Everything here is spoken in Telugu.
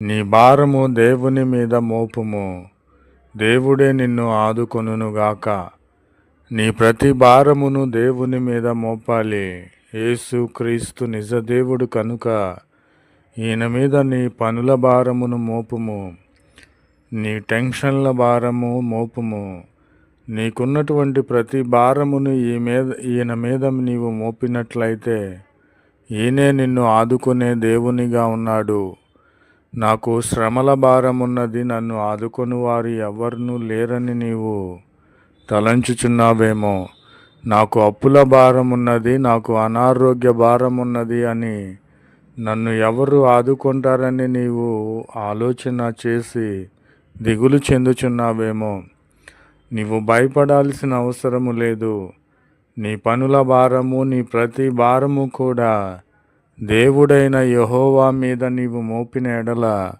నీ భారము దేవుని మీద మోపుము, దేవుడే నిన్ను ఆదుకొనుగాక. నీ ప్రతి భారమును దేవుని మీద మోపాలి. యేసు క్రీస్తు నిజదేవుడు కనుక ఈయన మీద నీ పనుల భారమును మోపుము, నీ టెన్షన్ల భారము మోపుము. నీకున్నటువంటి ప్రతి భారమును ఈయన మీద నీవు మోపినట్లయితే ఈయనే నిన్ను ఆదుకునే దేవునిగా ఉన్నాడు. నాకు శ్రమల భారమున్నది, నన్ను ఆదుకొని వారు ఎవరునూ లేరని నీవు తలంచుచున్నావేమో. నాకు అప్పుల భారమున్నది, నాకు అనారోగ్య భారమున్నది అని నన్ను ఎవరు ఆదుకుంటారని నీవు ఆలోచన చేసి దిగులు చెందుచున్నావేమో. నీవు భయపడాల్సిన అవసరము లేదు. నీ పనుల భారము, నీ ప్రతి భారము కూడా దేవుడైన యెహోవా మీద నీవు మోపిన ఎడల